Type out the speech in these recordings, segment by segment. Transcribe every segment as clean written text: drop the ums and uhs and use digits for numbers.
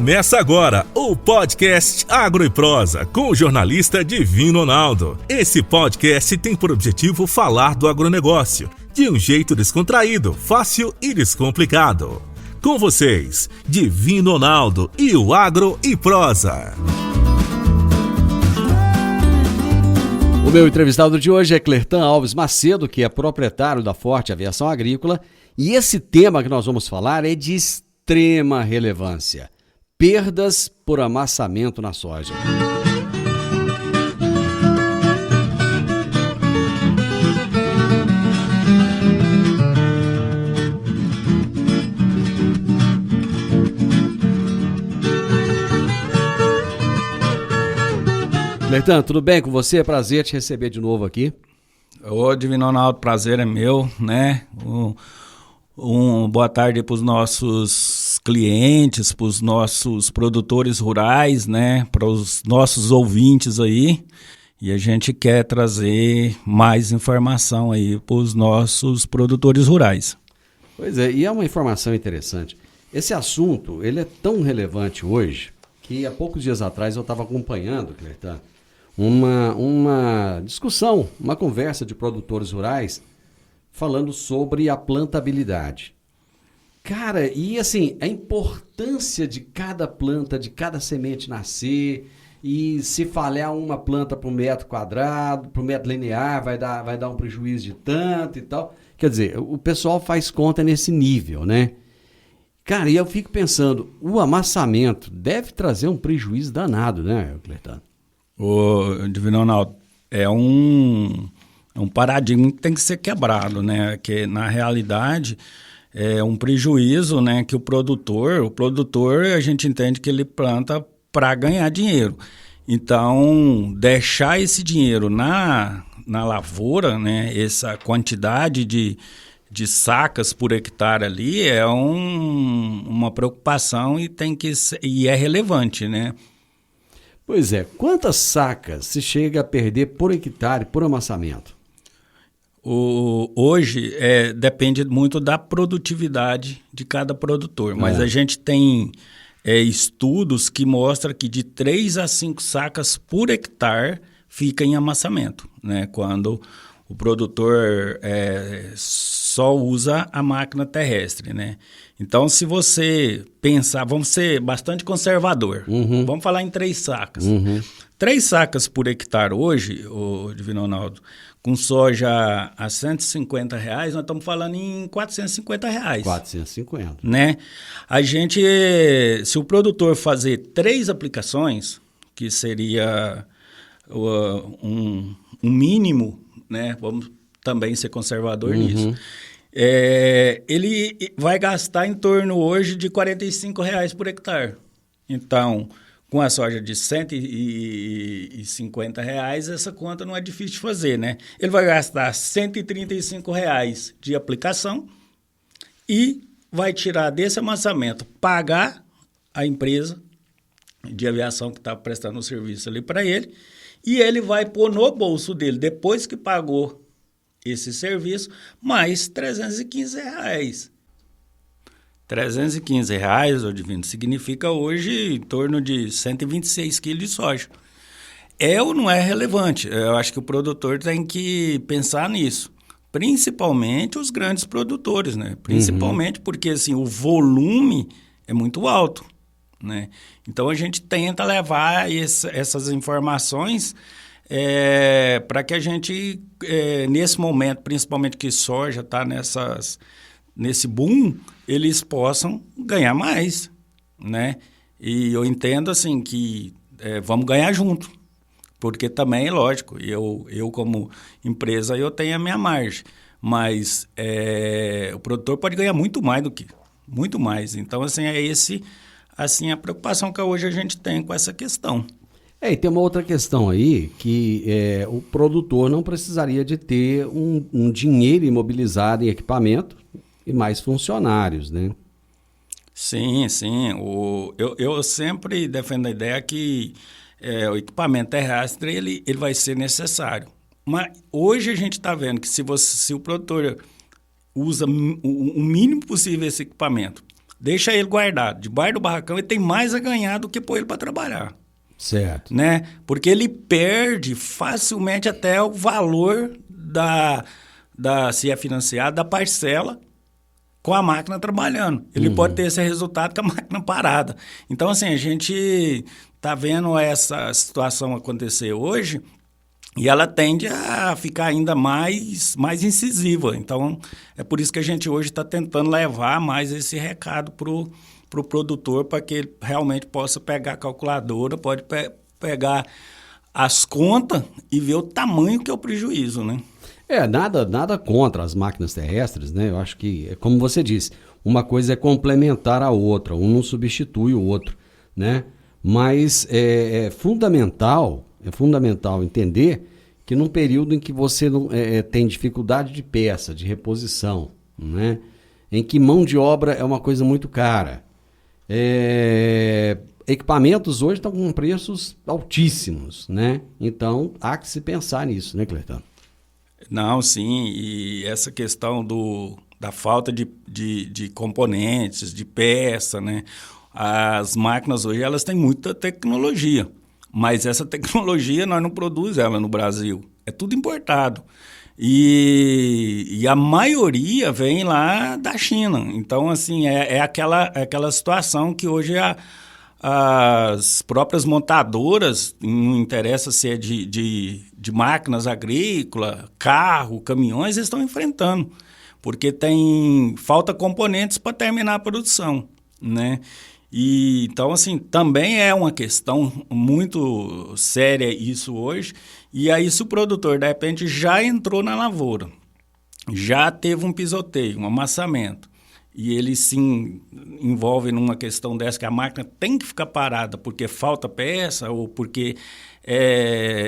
Começa agora o podcast Agro e Prosa com o jornalista Divino Ronaldo. Esse podcast tem por objetivo falar do agronegócio de um jeito descontraído, fácil e descomplicado. Com vocês, Divino Ronaldo e o Agro e Prosa. O meu entrevistado de hoje é Clertan Alves Macedo, que é proprietário da Forte Aviação Agrícola, e esse tema que nós vamos falar é de extrema relevância: perdas por amassamento na soja. Clertan, tudo bem com você? Prazer te receber de novo aqui. Ô, Divino Ronaldo, prazer é meu, né? Boa tarde para os nossos clientes, para os nossos produtores rurais, né? Para os nossos ouvintes aí. E a gente quer trazer mais informação aí para os nossos produtores rurais. Pois é, e é uma informação interessante. Esse assunto, ele é tão relevante hoje que há poucos dias atrás eu estava acompanhando, Clertan, uma discussão, uma conversa de produtores rurais falando sobre a plantabilidade. Cara, e assim, a importância de cada planta, de cada semente nascer, e se falhar uma planta por metro quadrado, por metro linear, vai dar um prejuízo de tanto e tal. Quer dizer, o pessoal faz conta nesse nível, né? Cara, e eu fico pensando, o amassamento deve trazer um prejuízo danado, né, Clertan? O Divino Ronaldo, é um paradigma que tem que ser quebrado, né? Que na realidade é um prejuízo, né? Que o produtor a gente entende que ele planta para ganhar dinheiro. Então, deixar esse dinheiro na lavoura, né? Essa quantidade de sacas por hectare ali é uma preocupação e é relevante, né? Pois é, quantas sacas se chega a perder por hectare, por amassamento? Hoje depende muito da produtividade de cada produtor, mas a gente tem estudos que mostram que de 3 a 5 sacas por hectare fica em amassamento, né? Quando o produtor só usa a máquina terrestre, né? Então, se você pensar, vamos ser bastante conservador, vamos falar em 3 sacas. 3 sacas por hectare hoje, o Divino Ronaldo, com soja a R$150, nós estamos falando em R$450. 450. Né? Se o produtor fazer 3 aplicações, que seria um mínimo, né? Vamos também ser conservador nisso. Ele vai gastar em torno hoje de R$45 por hectare. Então, com a soja de R$150, essa conta não é difícil de fazer, né? Ele vai gastar R$135 de aplicação e vai tirar desse amassamento, pagar a empresa de aviação que está prestando o serviço ali para ele, e ele vai pôr no bolso dele, depois que pagou esse serviço, mais R$315. R$315, ô Divino, significa hoje em torno de 126 quilos de soja. É ou não é relevante? Eu acho que o produtor tem que pensar nisso. Principalmente os grandes produtores, né? Principalmente porque assim, o volume é muito alto, né? Então a gente tenta levar essas informações para que a gente, nesse momento, principalmente que soja está nesse boom, eles possam ganhar mais, né? E eu entendo assim que vamos ganhar junto, porque também, lógico, eu como empresa eu tenho a minha margem, mas o produtor pode ganhar muito mais. Então assim a preocupação que hoje a gente tem com essa questão. E tem uma outra questão aí, que o produtor não precisaria de ter um dinheiro imobilizado em equipamento e mais funcionários, né? Sim. Eu sempre defendo a ideia que o equipamento terrestre ele vai ser necessário. Mas hoje a gente está vendo que se o produtor usa o mínimo possível esse equipamento, deixa ele guardado debaixo do barracão, ele tem mais a ganhar do que pôr ele para trabalhar. Certo. Né? Porque ele perde facilmente até o valor se é financiado, da parcela com a máquina trabalhando. Ele pode ter esse resultado com a máquina parada. Então, assim, a gente está vendo essa situação acontecer hoje e ela tende a ficar ainda mais incisiva. Então, é por isso que a gente hoje está tentando levar mais esse recado para o produtor, para que ele realmente possa pegar a calculadora, pode pegar as contas e ver o tamanho que é o prejuízo, né? Nada contra as máquinas terrestres, né? Eu acho que, como você disse, uma coisa é complementar a outra, um não substitui o outro, né? Mas é fundamental entender que num período em que você não, tem dificuldade de peça, de reposição, né? Em que mão de obra é uma coisa muito cara, equipamentos hoje estão com preços altíssimos, né? Então há que se pensar nisso, né, Cleiton? Não, sim, e essa questão da falta de componentes, de peça, né? As máquinas hoje, elas têm muita tecnologia, mas essa tecnologia nós não produzimos ela no Brasil, é tudo importado. E a maioria vem lá da China. Então, assim, aquela situação que hoje as próprias montadoras, não interessa se é de máquinas agrícolas, carro, caminhões, eles estão enfrentando, porque falta componentes para terminar a produção, né? E, então, assim, também é uma questão muito séria isso hoje. E aí, se o produtor, de repente, já entrou na lavoura, já teve um pisoteio, um amassamento, e ele se envolve numa questão dessa, que a máquina tem que ficar parada porque falta peça ou porque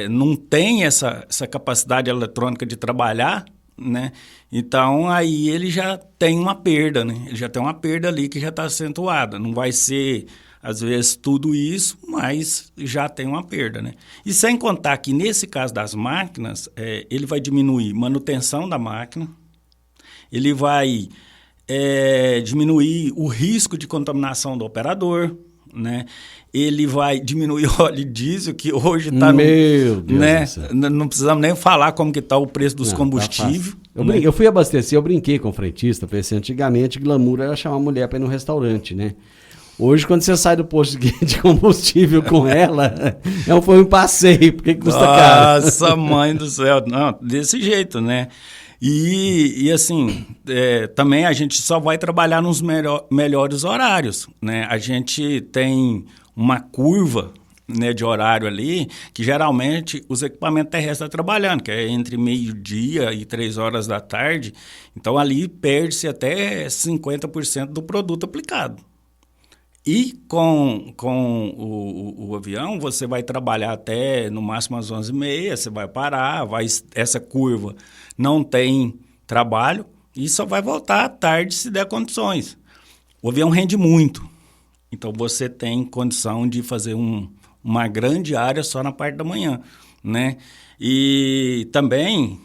não tem essa capacidade eletrônica de trabalhar, né? Então, aí ele já tem uma perda, né? Ele já tem uma perda ali que já está acentuada. Não vai ser, às vezes, tudo isso, mas já tem uma perda, né? E sem contar que, nesse caso das máquinas, ele vai diminuir manutenção da máquina, ele vai diminuir o risco de contaminação do operador, né? Ele vai diminuir o óleo diesel, que hoje está... Meu Deus, né? Não precisamos nem falar como que está o preço dos combustíveis. Tá, eu fui abastecer, eu brinquei com o frentista, pensei, antigamente glamour era chamar a mulher para ir no restaurante, né? Hoje, quando você sai do posto de combustível com ela, foi um passeio, porque custa caro. Nossa, mãe do céu. Não, desse jeito, né? E assim, também a gente só vai trabalhar nos melhores horários, né? A gente tem uma curva, né, de horário ali, que geralmente os equipamentos terrestres estão trabalhando, que é entre meio-dia e 3 horas da tarde. Então, ali perde-se até 50% do produto aplicado. E com o avião, você vai trabalhar até no máximo às 11h30, você vai parar, essa curva não tem trabalho e só vai voltar à tarde se der condições. O avião rende muito, então você tem condição de fazer uma grande área só na parte da manhã, né? E também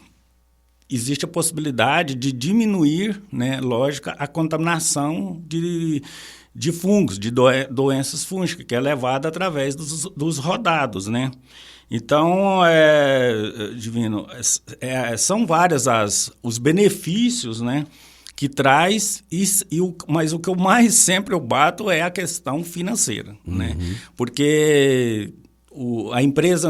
existe a possibilidade de diminuir, né, lógico, a contaminação de fungos, de doenças fúngicas, que é levada através dos rodados, né? Então, Divino, são vários os benefícios, né, que traz, mas o que eu mais sempre bato é a questão financeira, né? Porque a empresa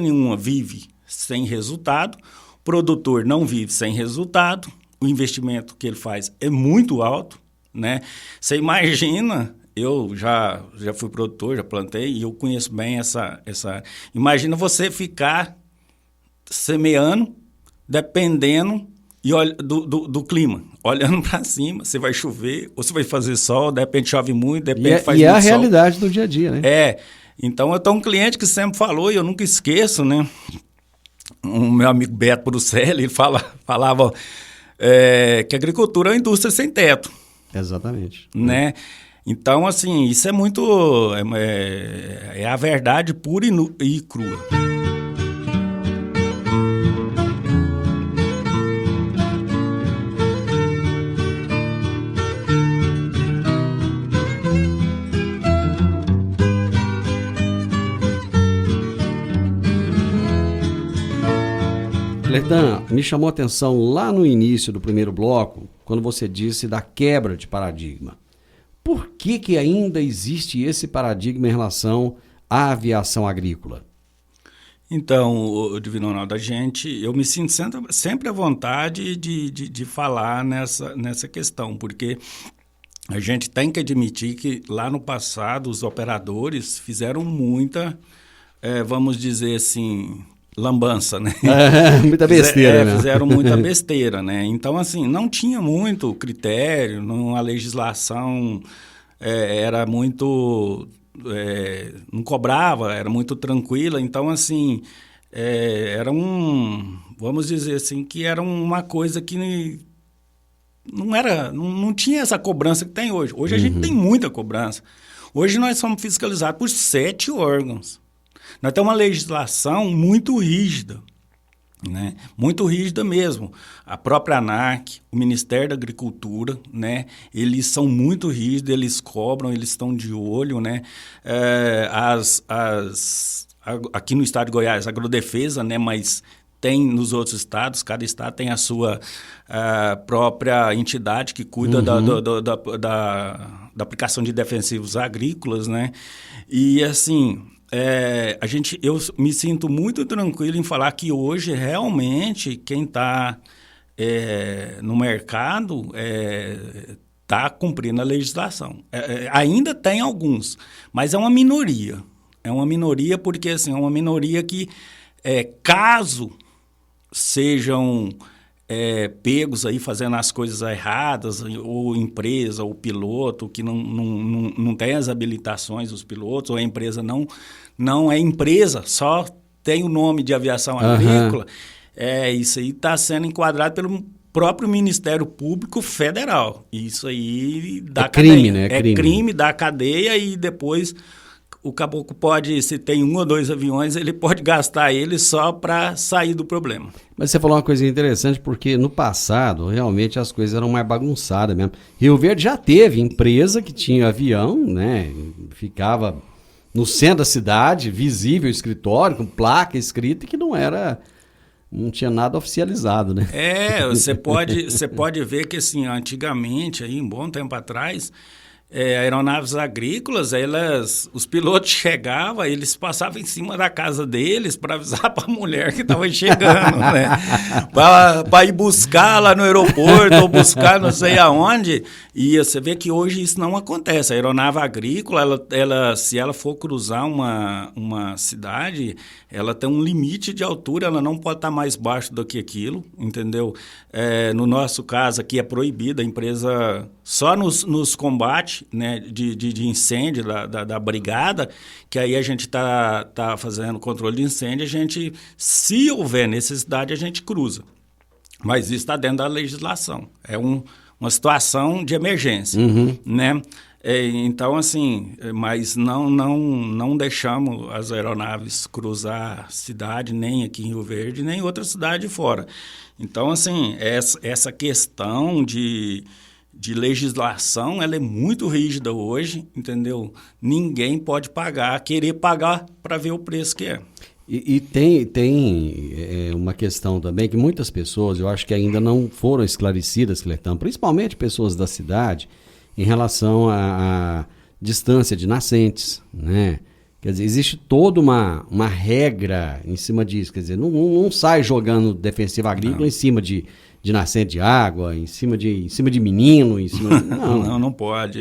nenhuma vive sem resultado, o produtor não vive sem resultado, o investimento que ele faz é muito alto, né? Você imagina, eu já fui produtor, já plantei, e eu conheço bem essa... Imagina você ficar semeando, dependendo do clima, olhando para cima, se vai chover, ou se vai fazer sol, de repente chove muito, de repente faz muito sol. E é a realidade do dia a dia, né? Então eu tenho um cliente que sempre falou, e eu nunca esqueço, né? Um meu amigo Beto Bruxelli, ele falava que a agricultura é uma indústria sem teto. Exatamente. Né? Então, assim, isso é muito... É a verdade pura e crua. Dan, me chamou a atenção lá no início do primeiro bloco, quando você disse da quebra de paradigma. Por que ainda existe esse paradigma em relação à aviação agrícola? Então, Divino Ronaldo, eu me sinto sempre à vontade de falar nessa questão, porque a gente tem que admitir que lá no passado os operadores fizeram muita, vamos dizer assim, lambança, né? Muita besteira, né? Fizeram muita besteira, né? Então, assim, não tinha muito critério, a legislação era muito... não cobrava, era muito tranquila, então assim, vamos dizer assim, que era uma coisa que não tinha essa cobrança que tem hoje. Hoje a gente tem muita cobrança. Hoje nós somos fiscalizados por 7 órgãos. Nós temos uma legislação muito rígida, né? Muito rígida mesmo. A própria ANAC, o Ministério da Agricultura, né? Eles são muito rígidos, eles cobram, eles estão de olho, né? Aqui no estado de Goiás, a Agrodefesa, né? Mas tem nos outros estados, cada estado tem a sua própria entidade que cuida da aplicação de defensivos agrícolas, né? E assim... eu me sinto muito tranquilo em falar que hoje realmente quem está no mercado está cumprindo a legislação. Ainda tem alguns, mas é uma minoria. É uma minoria porque assim, é uma minoria que, caso sejam pegos aí fazendo as coisas erradas, ou empresa, ou piloto, que não tem as habilitações dos pilotos, ou a empresa não é empresa, só tem o nome de aviação agrícola, isso aí está sendo enquadrado pelo próprio Ministério Público Federal. Isso aí dá cadeia. Crime, né? É crime, dá cadeia e depois... O caboclo pode, se tem 1 ou 2 aviões, ele pode gastar eles só para sair do problema. Mas você falou uma coisa interessante, porque no passado, realmente, as coisas eram mais bagunçadas mesmo. Rio Verde já teve empresa que tinha avião, né? Ficava no centro da cidade, visível, escritório, com placa escrita, que não tinha nada oficializado, né? Você pode ver que, assim, antigamente, aí, um bom tempo atrás... aeronaves agrícolas, os pilotos chegavam, eles passavam em cima da casa deles para avisar para a mulher que estava chegando, né? Para ir buscar lá no aeroporto ou buscar não sei aonde. E você vê que hoje isso não acontece. A aeronave agrícola, se ela for cruzar uma cidade, ela tem um limite de altura, ela não pode estar mais baixo do que aquilo, entendeu? No nosso caso aqui é proibido, a empresa só nos combate, né, de incêndio da brigada, que aí a gente tá fazendo controle de incêndio, se houver necessidade, a gente cruza. Mas isso está dentro da legislação. É uma situação de emergência, né? Então, assim, mas não deixamos as aeronaves cruzar a cidade, nem aqui em Rio Verde, nem em outra cidade fora. Então, assim, essa questão de legislação, ela é muito rígida hoje, entendeu? Ninguém pode querer pagar para ver o preço que é. E tem uma questão também que muitas pessoas, eu acho que ainda não foram esclarecidas, Cletão, principalmente pessoas da cidade, em relação à distância de nascentes, né? Quer dizer, existe toda uma regra em cima disso, quer dizer, não sai jogando defensiva agrícola em cima de nascente de água, em cima de menino, Não pode.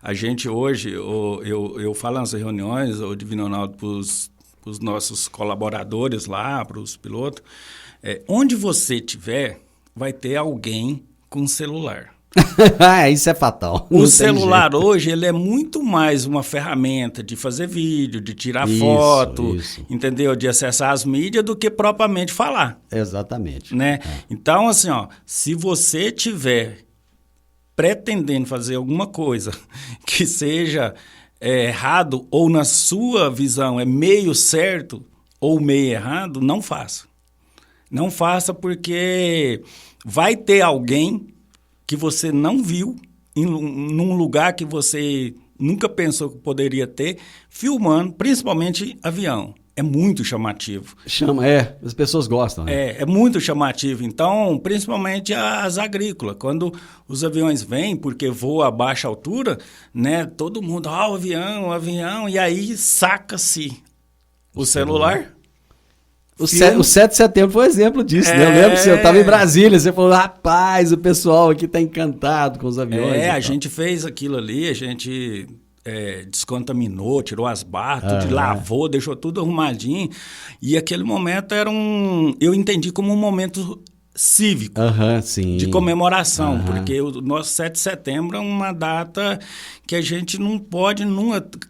A gente hoje, eu falo nas reuniões, o Divino Ronaldo, para os nossos colaboradores lá, para os pilotos, onde você estiver, vai ter alguém com celular. Isso é fatal. O celular hoje, ele é muito mais uma ferramenta de fazer vídeo, de tirar foto, entendeu? De acessar as mídias do que propriamente falar. Exatamente. Né? Então, assim, se você tiver pretendendo fazer alguma coisa que seja errado ou na sua visão é meio certo ou meio errado, não faça. Não faça porque vai ter alguém que você não viu num lugar que você nunca pensou que poderia ter, filmando, principalmente avião. é muito chamativo. As pessoas gostam, né? É muito chamativo. Então, principalmente as agrícolas. Quando os aviões vêm, porque voa a baixa altura, né? Todo mundo, o avião, e aí saca-se o celular. O 7 de setembro foi um exemplo disso, né? Eu lembro que você estava em Brasília, você falou, rapaz, o pessoal aqui está encantado com os aviões. A gente fez aquilo ali, a gente descontaminou, tirou as barras, tudo lavou, deixou tudo arrumadinho. E aquele momento eu entendi como um momento cívico, sim. de comemoração, porque o nosso 7 de setembro é uma data que a gente não pode,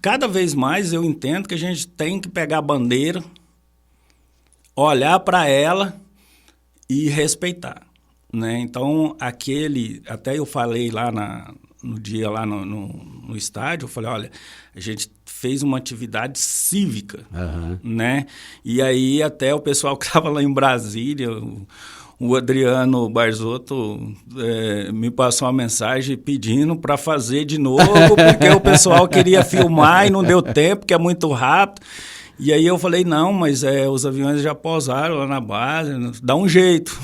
cada vez mais eu entendo que a gente tem que pegar a bandeira, olhar para ela e respeitar, né? Então, até eu falei lá no dia lá no estádio, eu falei, olha, a gente fez uma atividade cívica, né? E aí até o pessoal que estava lá em Brasília, o Adriano Barzotto me passou uma mensagem pedindo para fazer de novo, porque o pessoal queria filmar e não deu tempo, que é muito rápido. E aí eu falei, não, mas os aviões já pousaram lá na base, dá um jeito.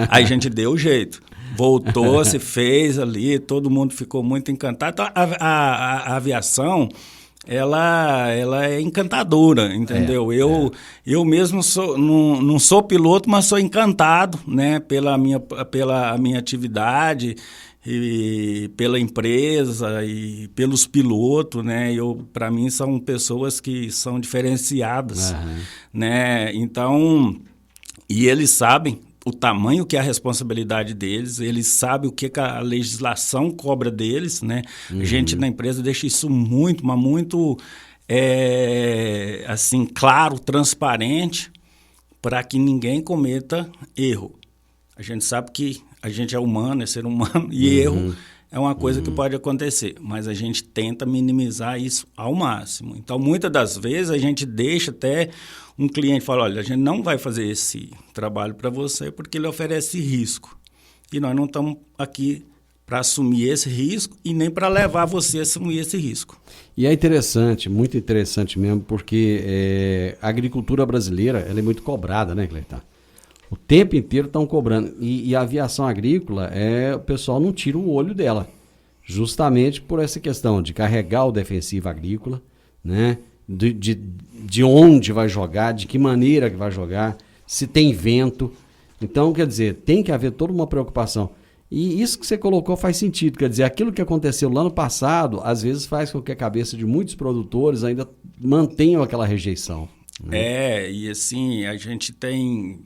Aí a gente deu o jeito. Voltou, se fez ali, todo mundo ficou muito encantado. Então, a aviação, ela é encantadora, entendeu? Eu mesmo não sou piloto, mas sou encantado, né, pela minha atividade e pela empresa e pelos pilotos, né? Para mim são pessoas que são diferenciadas, né? Então, e eles sabem o tamanho que é a responsabilidade deles, eles sabem o que a legislação cobra deles, né? A gente na empresa deixa isso muito, mas muito assim, claro, transparente, para que ninguém cometa erro. A gente sabe que a gente é humano, é ser humano, e erro é uma coisa que pode acontecer, mas a gente tenta minimizar isso ao máximo. Então, muitas das vezes, a gente deixa até um cliente falar, olha, a gente não vai fazer esse trabalho para você porque ele oferece risco. E nós não estamos aqui para assumir esse risco e nem para levar você a assumir esse risco. E é interessante, muito interessante mesmo, porque a agricultura brasileira ela é muito cobrada, né, Cleiton? O tempo inteiro estão cobrando. E a aviação agrícola, o pessoal não tira o olho dela. Justamente por essa questão de carregar o defensivo agrícola, né? De onde vai jogar, de que maneira que vai jogar, se tem vento. Então, quer dizer, tem que haver toda uma preocupação. E isso que você colocou faz sentido. Quer dizer, aquilo que aconteceu lá no passado, às vezes faz com que a cabeça de muitos produtores ainda mantenham aquela rejeição. E assim, a gente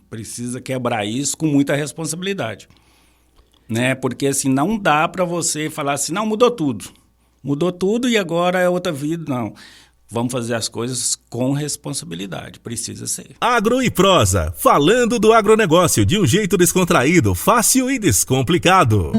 precisa quebrar isso com muita responsabilidade, né? Porque assim, não dá para você falar assim, não, mudou tudo e agora é outra vida, não. Vamos fazer as coisas com responsabilidade, precisa ser. Agro e Prosa, falando do agronegócio de um jeito descontraído, fácil e descomplicado.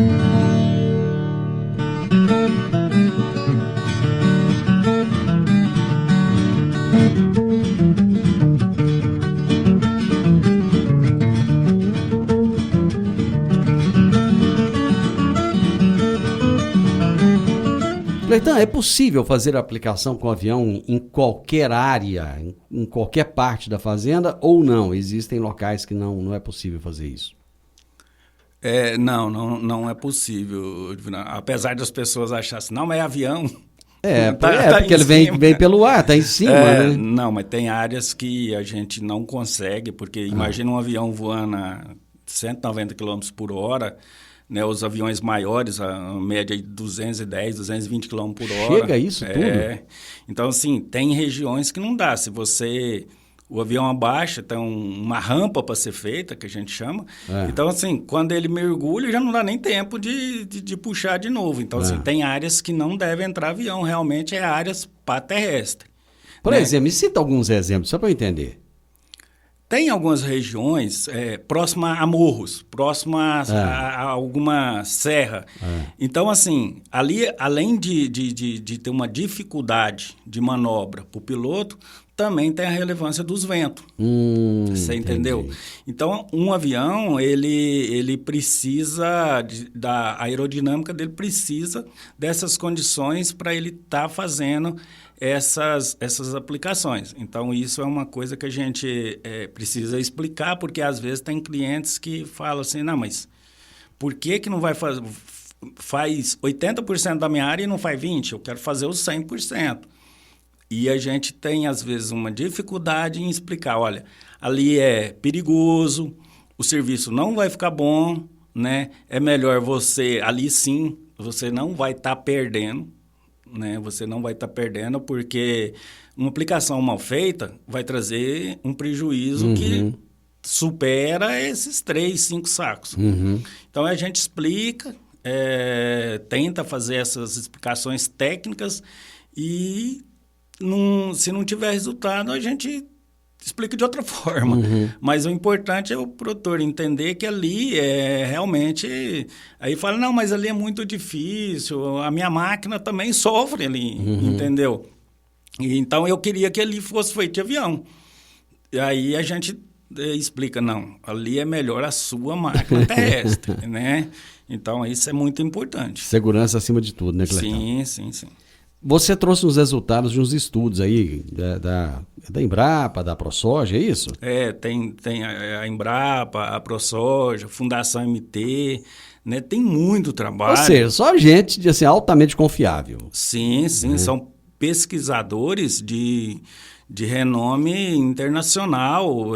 Cleiton, é possível fazer a aplicação com avião em qualquer área, em qualquer parte da fazenda ou não? Existem locais que não é possível fazer isso? Não é possível. Apesar das pessoas acharem assim, não, mas é avião. Porque ele vem pelo ar, está em cima, né? Não, mas tem áreas que a gente não consegue, porque imagina um avião voando a 190 km por hora, né, os aviões maiores, a média de 210, 220 km por hora. Chega isso tudo? Então, assim, tem regiões que não dá. Se o avião abaixa, tem uma rampa para ser feita, que a gente chama. Então, assim, quando ele mergulha, já não dá nem tempo de puxar de novo. Então, assim, tem áreas que não deve entrar avião. Realmente, é áreas para terrestre. Por exemplo, me cita alguns exemplos, só para eu entender. Tem algumas regiões próximas a morros, próximas a alguma serra. Então, assim, ali, além de ter uma dificuldade de manobra para o piloto, também tem a relevância dos ventos. Você entendeu? Então, um avião, ele precisa, da aerodinâmica dele precisa dessas condições para ele estar fazendo essas aplicações. Então, isso é uma coisa que a gente precisa explicar, porque às vezes tem clientes que falam assim, não, mas por que não vai fazer... Faz 80% da minha área e não faz 20%? Eu quero fazer os 100%. E a gente tem, às vezes, uma dificuldade em explicar, olha, ali é perigoso, o serviço não vai ficar bom, né? É melhor você, ali sim, você não vai estar perdendo, né? Você não vai estar perdendo, porque uma aplicação mal feita vai trazer um prejuízo que supera esses 3, 5 sacos. Então, a gente explica, tenta fazer essas explicações técnicas e, se não tiver resultado, a gente explica de outra forma. Mas o importante é o produtor entender que ali realmente... Aí fala, não, mas ali é muito difícil, a minha máquina também sofre ali, entendeu? E, então, eu queria que ali fosse feito de avião. E aí a gente explica, não, ali é melhor a sua máquina terrestre, né? Então, isso é muito importante. Segurança acima de tudo, né, Cletão? Sim. Você trouxe os resultados de uns estudos aí da Embrapa, da ProSoja, é isso? Tem a Embrapa, a ProSoja, Fundação MT, né? Tem muito trabalho. Ou seja, só gente assim, altamente confiável. Sim, são pesquisadores de renome internacional.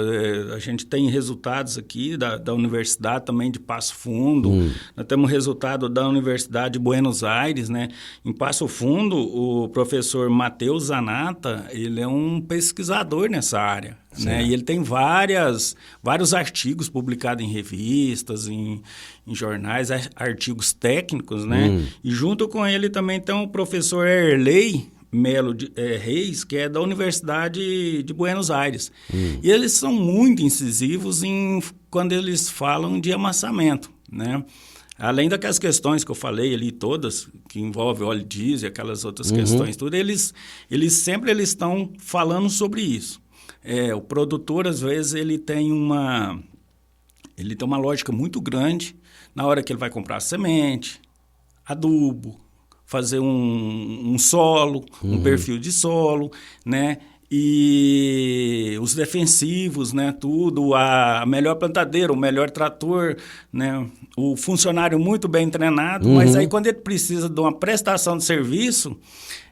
A gente tem resultados aqui da Universidade também de Passo Fundo. Nós temos resultado da Universidade de Buenos Aires, né? Em Passo Fundo, o professor Matheus Zanata, ele é um pesquisador nessa área, né? E ele tem vários artigos publicados em revistas, em jornais, artigos técnicos, né? E junto com ele também tem o professor Erley Melo Reis, que é da Universidade de Buenos Aires. E eles são muito incisivos quando eles falam de amassamento, né? Além daquelas questões que eu falei ali todas, que envolvem óleo diesel e aquelas outras questões, tudo, eles sempre estão falando sobre isso. O produtor, às vezes, ele tem uma lógica muito grande na hora que ele vai comprar semente, adubo, fazer um solo, um perfil de solo, né? E os defensivos, né? Tudo, a melhor plantadeira, o melhor trator, né? O funcionário muito bem treinado, mas aí quando ele precisa de uma prestação de serviço,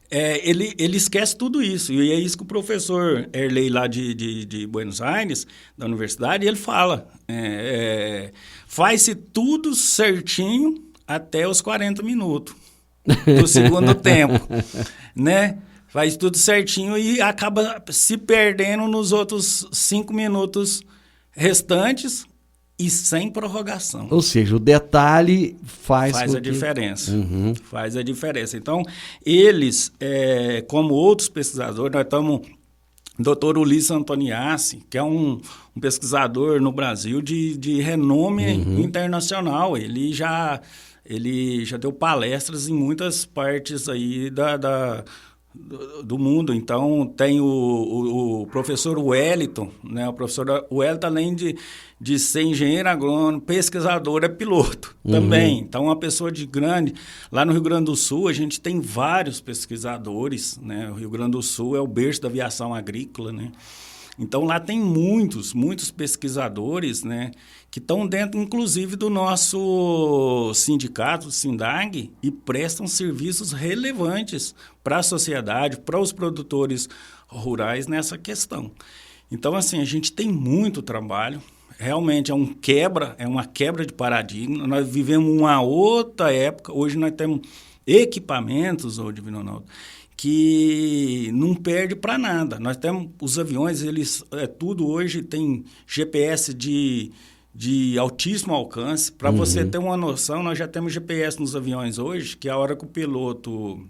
ele esquece tudo isso. E é isso que o professor Erley lá de Buenos Aires, da universidade, ele fala. Faz-se tudo certinho até os 40 minutos. Do segundo tempo, né? Faz tudo certinho e acaba se perdendo nos outros 5 minutos restantes e sem prorrogação. Ou seja, o detalhe faz a diferença. Faz a diferença. Então, eles, como outros pesquisadores, nós estamos... Dr. Ulisses Antoniassi, que é um pesquisador no Brasil de renome internacional. Ele já deu palestras em muitas partes aí do mundo. Então, tem o professor Wellington, né? O professor Wellington, além de ser engenheiro agrônomo, pesquisador, é piloto também. Então, uma pessoa de grande... Lá no Rio Grande do Sul, a gente tem vários pesquisadores, né? O Rio Grande do Sul é o berço da aviação agrícola, né? Então, lá tem muitos pesquisadores, né, que estão dentro, inclusive, do nosso sindicato, o SINDAG, e prestam serviços relevantes para a sociedade, para os produtores rurais nessa questão. Então, assim, a gente tem muito trabalho. Realmente é uma quebra de paradigma. Nós vivemos uma outra época. Hoje nós temos equipamentos, Divino Ronaldo, que não perde para nada. Nós temos os aviões, tudo hoje tem GPS de altíssimo alcance. Para você ter uma noção, nós já temos GPS nos aviões hoje, que a hora que o piloto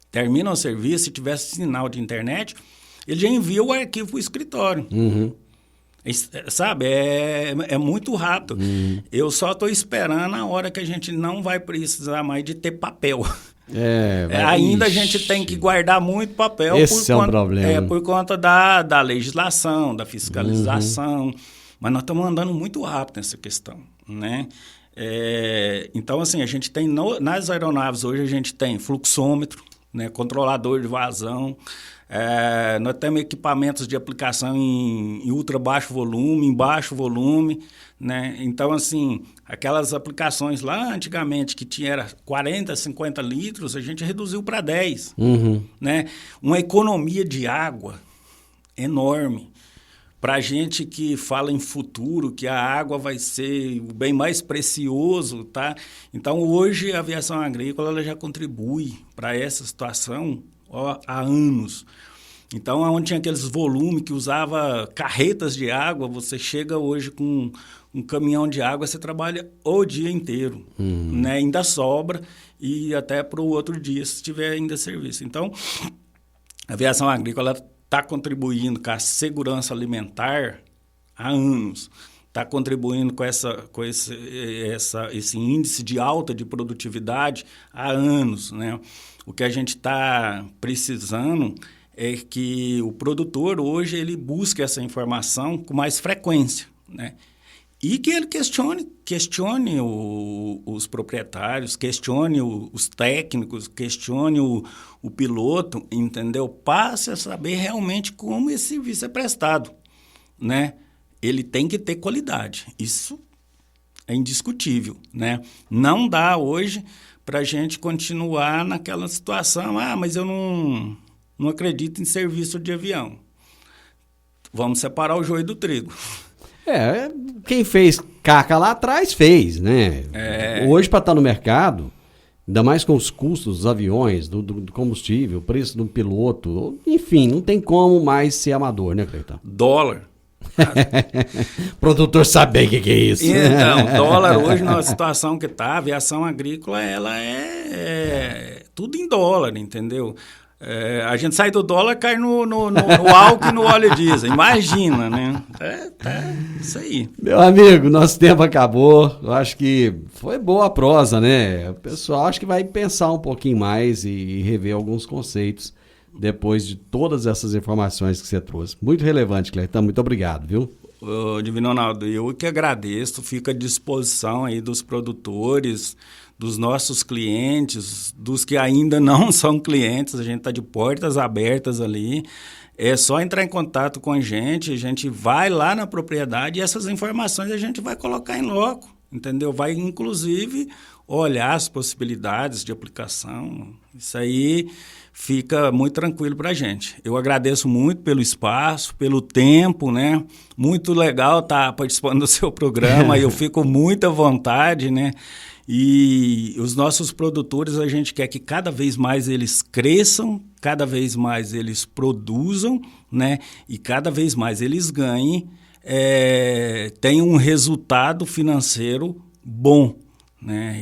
termina o serviço, se tivesse sinal de internet, ele já envia o arquivo para o escritório. Sabe? É muito rápido. Eu só estou esperando a hora que a gente não vai precisar mais de ter papel. Ainda a gente tem que guardar muito papel. Esse é um problema. Por conta da legislação, da fiscalização. Mas nós estamos andando muito rápido nessa questão, né? Então, assim, a gente tem... nas aeronaves hoje a gente tem fluxômetro, né? Controlador de vazão. Nós temos equipamentos de aplicação em ultra baixo volume, em baixo volume, né? Então, assim, aquelas aplicações lá antigamente que era 40, 50 litros, a gente reduziu para 10, né? Uma economia de água enorme. Para a gente que fala em futuro, que a água vai ser o bem mais precioso, tá? Então, hoje, a aviação agrícola ela já contribui para essa situação há anos. Então, onde tinha aqueles volumes que usava carretas de água, você chega hoje com um caminhão de água, você trabalha o dia inteiro, né? Ainda sobra e até para o outro dia, se tiver ainda serviço. Então, a aviação agrícola está contribuindo com a segurança alimentar há anos, está contribuindo com esse índice de alta de produtividade há anos, né? O que a gente está precisando é que o produtor hoje ele busque essa informação com mais frequência, né? E que ele questione os proprietários, questione os técnicos, questione o piloto, entendeu? Passe a saber realmente como esse serviço é prestado, né? Ele tem que ter qualidade, isso é indiscutível, né? Não dá hoje para a gente continuar naquela situação, mas eu não acredito em serviço de avião. Vamos separar o joio do trigo. Quem fez caca lá atrás fez, né? Hoje, para estar no mercado, ainda mais com os custos dos aviões, do combustível, o preço do piloto, enfim, não tem como mais ser amador, né, Cleiton? Dólar. Produtor sabe o que é isso. Então, dólar hoje, na situação que está, a aviação agrícola, ela é tudo em dólar, entendeu? A gente sai do dólar, cai no álcool e no óleo diesel. Imagina, né? Isso aí. Meu amigo, nosso tempo acabou. Eu acho que foi boa a prosa, né? O pessoal acho que vai pensar um pouquinho mais e rever alguns conceitos depois de todas essas informações que você trouxe. Muito relevante, Cleiton. Muito obrigado, viu? Divino Ronaldo, eu que agradeço. Fico à disposição aí dos produtores, dos nossos clientes, dos que ainda não são clientes. A gente está de portas abertas ali. É só entrar em contato com a gente vai lá na propriedade e essas informações a gente vai colocar em loco, entendeu? Vai, inclusive, olhar as possibilidades de aplicação. Isso aí fica muito tranquilo para a gente. Eu agradeço muito pelo espaço, pelo tempo, né? Muito legal estar participando do seu programa, eu fico muito à vontade, né? E os nossos produtores, a gente quer que cada vez mais eles cresçam, cada vez mais eles produzam, né? E cada vez mais eles ganhem, tenham um resultado financeiro bom, né?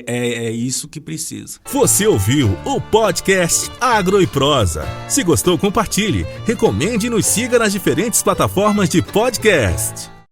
É isso que precisa. Você ouviu o podcast Agro e Prosa. Se gostou, compartilhe, recomende e nos siga nas diferentes plataformas de podcast.